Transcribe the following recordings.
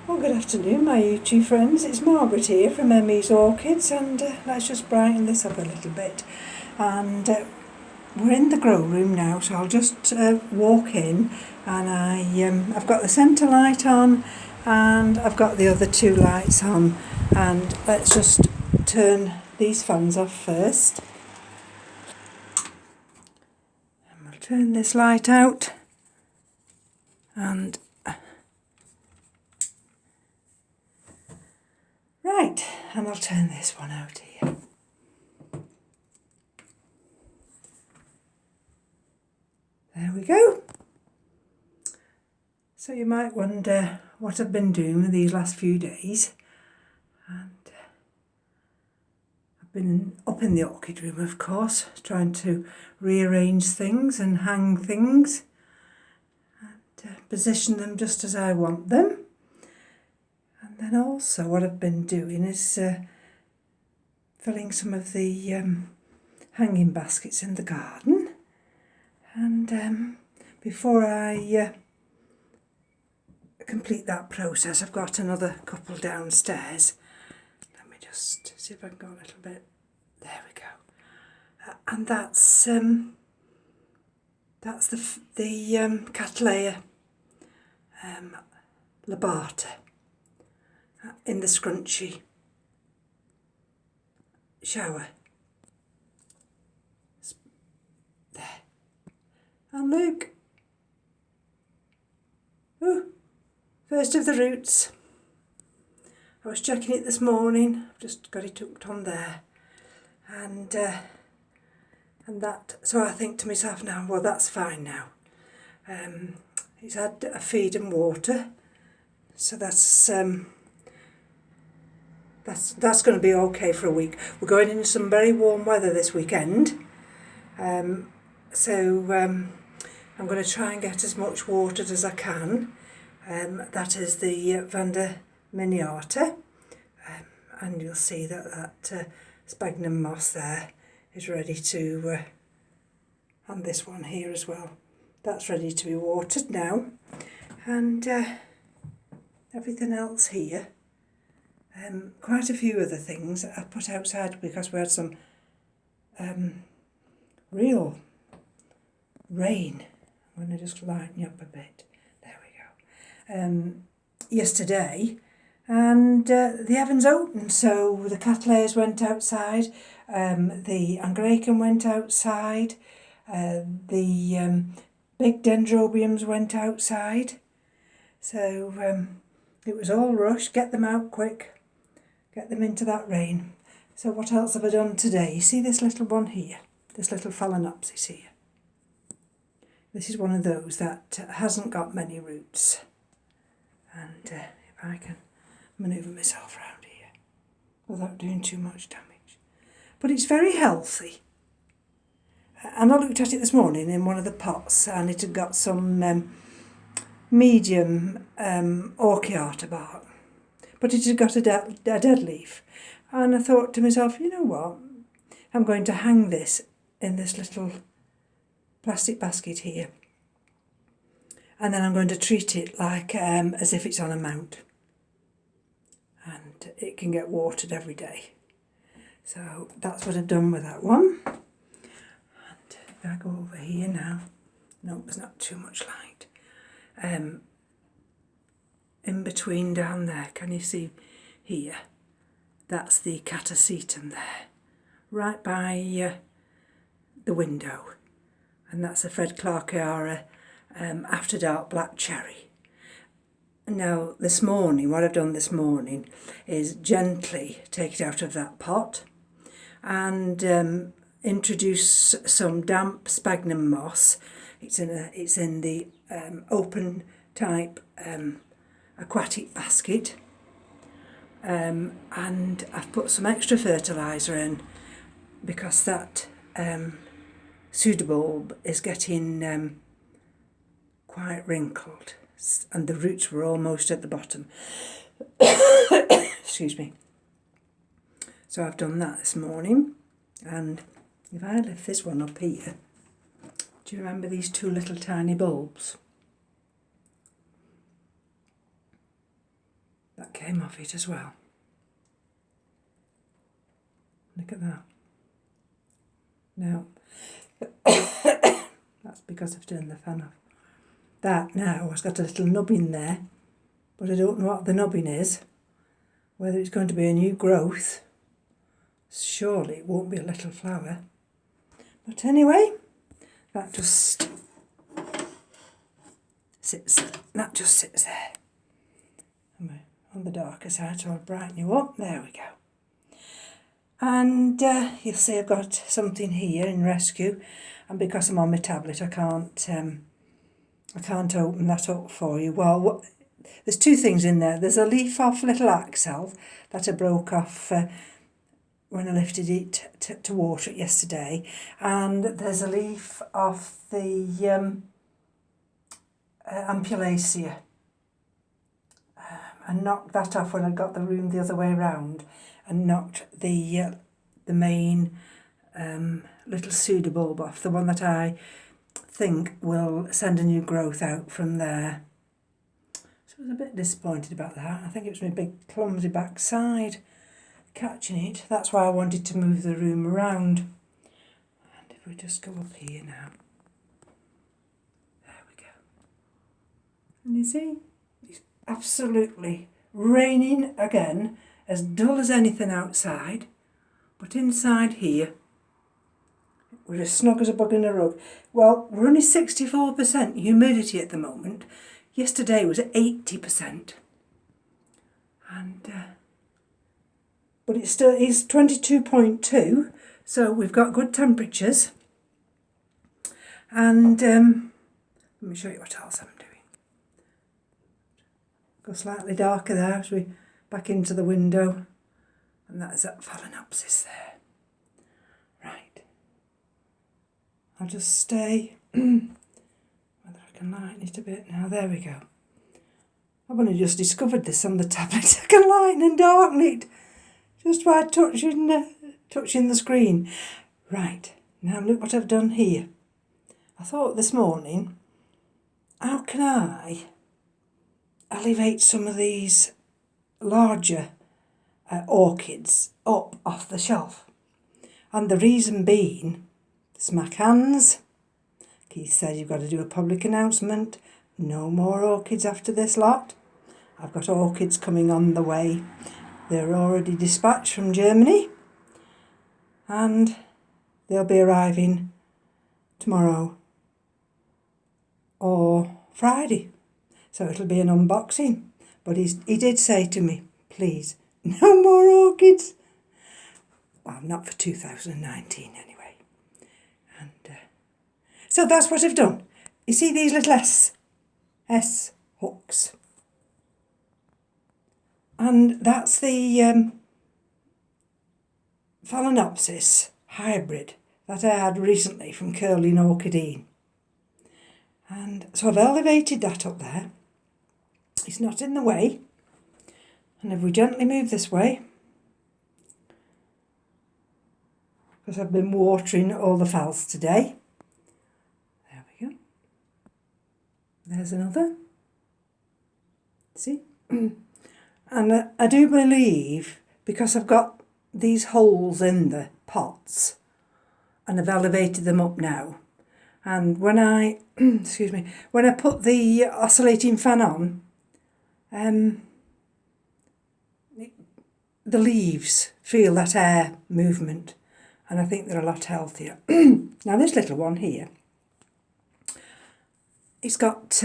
Well, good afternoon, my YouTube friends. It's Margaret here from M.E.s Orchids, and let's just brighten this up a little bit. And we're in the grow room now, so I'll just walk in, and I've got the centre light on, and I've got the other two lights on, and let's just turn these fans off first. And we'll turn this light out, and right, and I'll turn this one out here. There we go. So you might wonder what I've been doing these last few days. And I've been up in the orchid room, of course, trying to rearrange things and hang things and position them just as I want them. And then also what I've been doing is filling some of the hanging baskets in the garden. And before I complete that process, I've got another couple downstairs. Let me just see if I can go a little bit. There we go. And that's the Cattleya lobata in the scrunchy shower. There. And look. Ooh, first of the roots. I was checking it this morning. I've just got it hooked on there. And that, so I think to myself now, well, that's fine now. It's had a feed and water, so that's going to be okay for a week. We're going into some very warm weather this weekend, so I'm going to try and get as much watered as I can. That is the Vanda miniata, and you'll see that sphagnum moss there is ready to, and this one here as well, that's ready to be watered now, and everything else here, quite a few other things I put outside because we had some real rain. I'm going to just lighten you up a bit. There we go. Yesterday, and the heavens opened, so the Cattleyas went outside, the Anglicum went outside, the big dendrobiums went outside, so it was all rush, get them out quick, get them into that rain. So what else have I done today? You see this little one here, this little phalaenopsis here. This is one of those that hasn't got many roots, and if I can manoeuvre myself around here without doing too much damage. But it's very healthy. And I looked at it this morning in one of the pots, and it had got some medium orchiata bark, but it had got a dead leaf. And I thought to myself, you know what, I'm going to hang this in this little plastic basket here, and then I'm going to treat it like as if it's on a mount, and it can get watered every day. So that's what I've done with that one. And if I go over here now, no, there's not too much light. In between down there, can you see here? That's the catasetum there, right by the window, and that's a Fred Clarkiara After Dark Black Cherry. Now this morning, what I've done this morning is gently take it out of that pot and introduce some damp sphagnum moss. It's in the open type aquatic basket, and I've put some extra fertiliser in because that pseudobulb is getting quite wrinkled, and the roots were almost at the bottom. Excuse me. So I've done that this morning, and if I lift this one up here, do you remember these two little tiny bulbs? came off it as well. Look at that. Now, that's because I've turned the fan off. That now has got a little nubbin there, but I don't know what the nubbin is. Whether it's going to be a new growth. Surely it won't be a little flower. But anyway, that just sits there. And on the darker side, so I'll brighten you up. There we go. And you'll see I've got something here in rescue, and because I'm on my tablet, I can't open that up for you. Well, there's two things in there. There's a leaf off Little Axel that I broke off when I lifted it to water it yesterday, and there's a leaf off the Ampulacea. I knocked that off when I got the room the other way round, and knocked the main little pseudobulb off, the one that I think will send a new growth out from there. So I was a bit disappointed about that. I think it was my big clumsy backside catching it. That's why I wanted to move the room around. And if we just go up here now. There we go. And you see, it's absolutely raining again, as dull as anything outside. But inside here, we're as snug as a bug in a rug. Well, we're only 64% humidity at the moment. Yesterday was 80%. And but it still is 22.2, so we've got good temperatures. And let me show you what else I'm doing. Go slightly darker there as we back into the window, and that's that Phalaenopsis there. Right. I'll just stay, whether I can lighten it a bit now. There we go. I've only just discovered this on the tablet. I can lighten and darken it just by touching the screen. Right, now look what I've done here. I thought this morning, how can I elevate some of these larger orchids up off the shelf? And the reason being, smack hands. Keith said you've got to do a public announcement. No more orchids after this lot. I've got orchids coming on the way. They're already dispatched from Germany, and they'll be arriving tomorrow or Friday. So it'll be an unboxing. But he did say to me, please, no more orchids. Well, not for 2019 anyway. And so that's what I've done. You see these little S hooks? And that's the Phalaenopsis hybrid that I had recently from Curling Orchidine. And so I've elevated that up there. It's not in the way. And if we gently move this way, because I've been watering all the phals today. There we go. There's another. See? And I do believe, because I've got these holes in the pots, and I've elevated them up now, and when I, excuse me, when I put the oscillating fan on, the leaves feel that air movement, and I think they're a lot healthier. Now this little one here, it's got,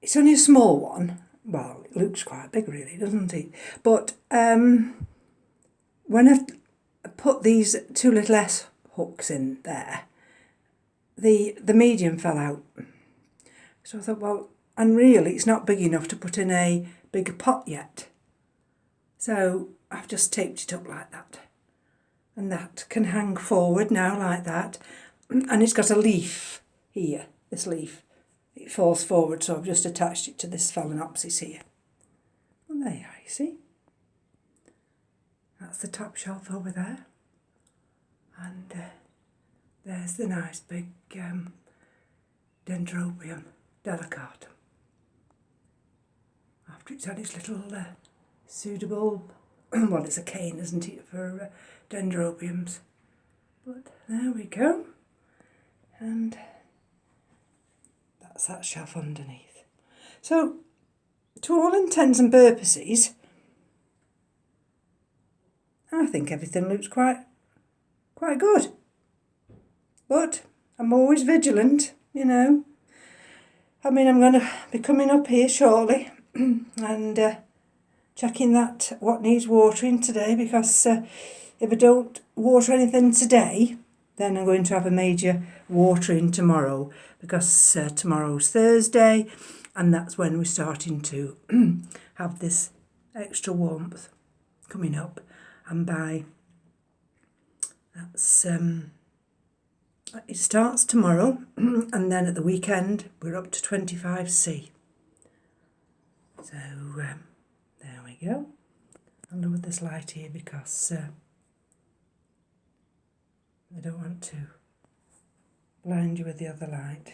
it's only a small one. Well, it looks quite big really, doesn't it? But when I put these two little S hooks in there, the medium fell out. So I thought, well, and really it's not big enough to put in a bigger pot yet. So I've just taped it up like that. And that can hang forward now like that. And it's got a leaf here, this leaf. It falls forward, so I've just attached it to this Phalaenopsis here. And there you are, you see. That's the top shelf over there. And there's the nice big Dendrobium delicatum. after it's had its little pseudobulb. Well, it's a cane, isn't it, for dendrobiums. But there we go. And that's that shelf underneath. So, to all intents and purposes, I think everything looks quite good. But I'm always vigilant, you know. I mean, I'm going to be coming up here shortly and checking that what needs watering today, because if I don't water anything today, then I'm going to have a major watering tomorrow, because tomorrow's Thursday and that's when we're starting to have this extra warmth coming up. And by that's it starts tomorrow and then at the weekend we're up to 25°C. So there we go. I'll lower this light here because I don't want to blind you with the other light.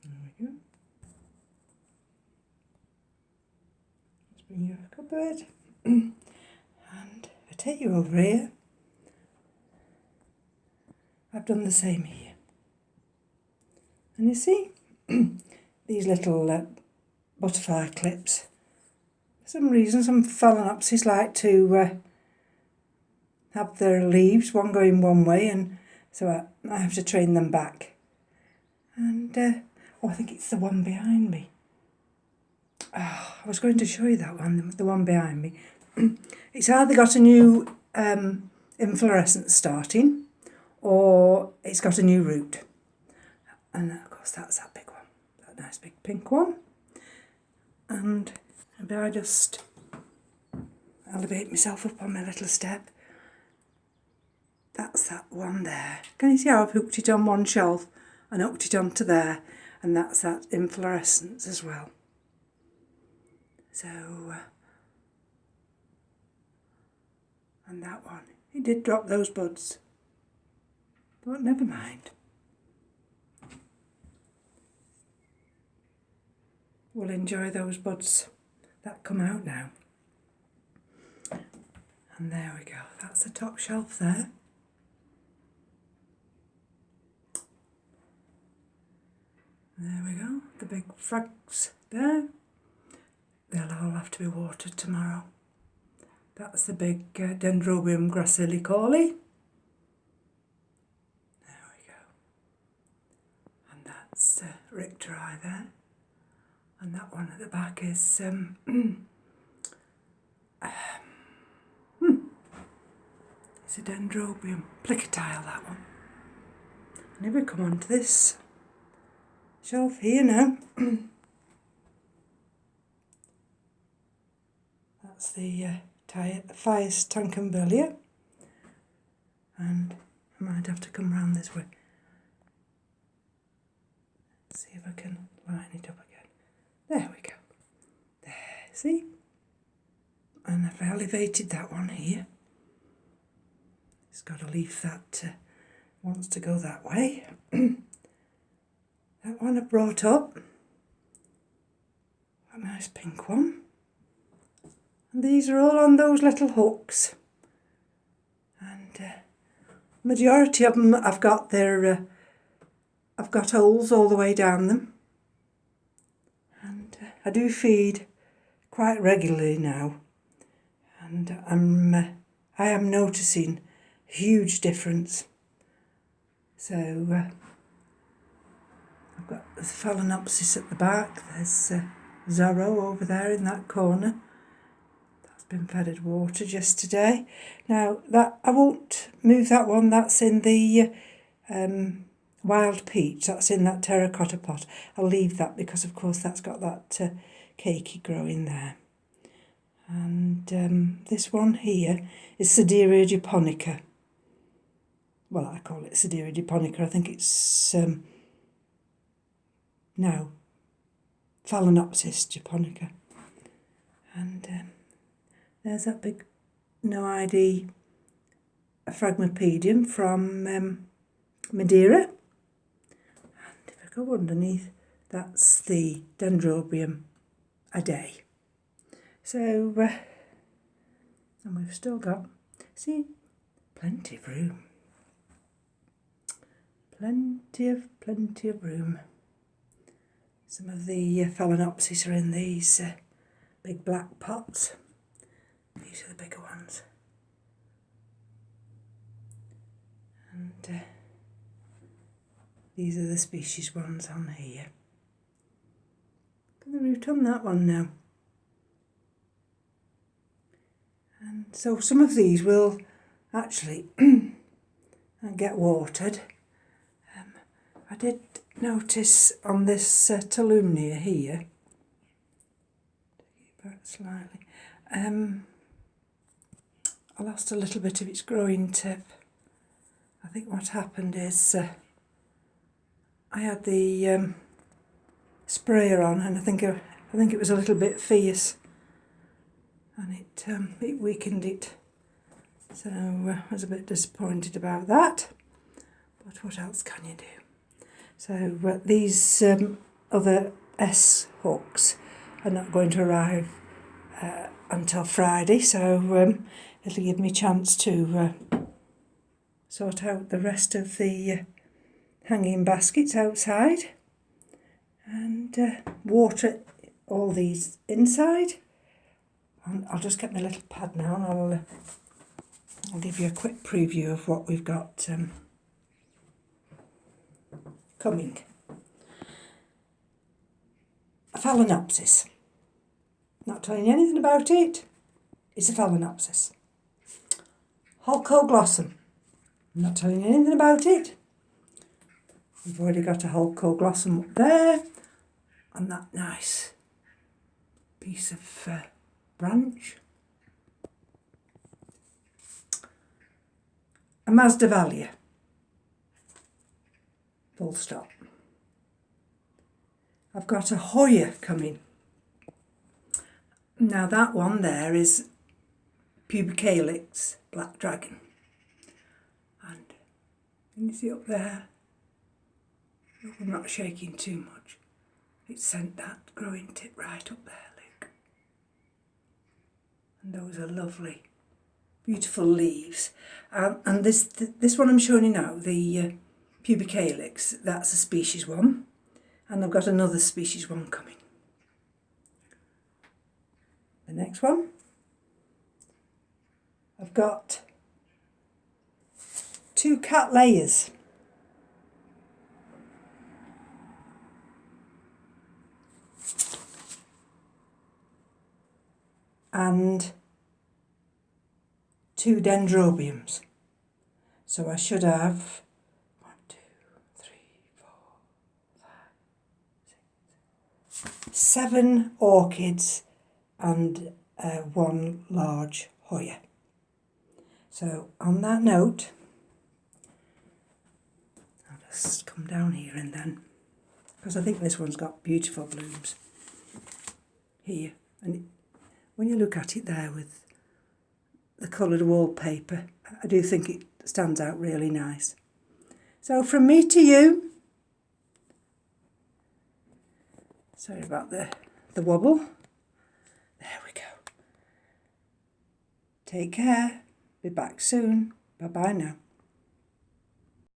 There we go. Let's bring you a cupboard. And if I take you over here, I've done the same here. And you see, these little butterfly clips, for some reason some phalaenopsis like to have their leaves, one going one way, and so I have to train them back. And oh, I think it's the one behind me. Oh, I was going to show you that one, the one behind me. It's either got a new inflorescence starting, or it's got a new root. And of course that's that big one, that nice big pink one. And maybe I just elevate myself up on my little step. That's that one there. Can you see how I've hooked it on one shelf and hooked it onto there? And that's that inflorescence as well. So, and that one, it did drop those buds, but never mind. We'll enjoy those buds that come out now. And there we go, that's the top shelf there. There we go, the big frags there. They'll all have to be watered tomorrow. That's the big Dendrobium gracillicoli. There we go. And that's Richteri there. And that one at the back is it's a Dendrobium plicatile, that one. And if we come onto this shelf here now, that's the Fias Tankenbelia, and I might have to come round this way. Let's see if I can lighten it up again. There we go. There, see? And I've elevated that one here. It's got a leaf that wants to go that way. That one I brought up. A nice pink one. And these are all on those little hooks. And majority of them I've got their I've got holes all the way down them. And I do feed quite regularly now. And I am noticing a huge difference. So I've got the Phalaenopsis at the back. There's Zorro over there in that corner. That's been fed and watered yesterday. Now that I won't move that one. That's in the wild peach. That's in that terracotta pot. I'll leave that because of course that's got that cakey growing there. And this one here is Sideria japonica. Well, I call it Sideria japonica. I think it's no, Phalaenopsis japonica. And there's that big no-ID Phragmipedium from Madeira. And if I go underneath That's the Dendrobium a day. So, and we've still got, see, plenty of room. Plenty of room. Some of the Phalaenopsis are in these big black pots. These are the bigger ones. And these are the species ones on here. Look at the root on that one now. And so some of these will actually get watered. I did notice on this Tolumnia here, back slightly, I lost a little bit of its growing tip. I think what happened is I had the sprayer on, and I think it was a little bit fierce, and it weakened it. So I was a bit disappointed about that. But what else can you do? So these other S hooks are not going to arrive until Friday, so it'll give me a chance to sort out the rest of the hanging baskets outside and water all these inside. And I'll just get my little pad now and I'll give you a quick preview of what we've got coming. A Phalaenopsis. Not telling you anything about it. It's a Phalaenopsis. Holcoglossum. Not telling you anything about it. We've already got a Holcoglossum up there on that nice piece of branch. A Masdevallia. Full stop. I've got a Hoya coming. Now that one there is Pubicalix Black Dragon. And can you see up there? I'm not shaking too much. It sent that growing tip right up there, look. And those are lovely, beautiful leaves. And this one I'm showing you now, the Pubicalix, that's a species one. And I've got another species one coming. The next one, I've got 2 Cattleyas. And 2 Dendrobiums. So I should have 1, 2, 3, 4, 5, 6, 7 orchids and 1 large Hoya. So on that note, I'll just come down here and then, because I think this one's got beautiful blooms here, and when you look at it there with the coloured wallpaper, I do think it stands out really nice. So from me to you, sorry about the wobble. There we go. Take care. Be back soon. Bye-bye now.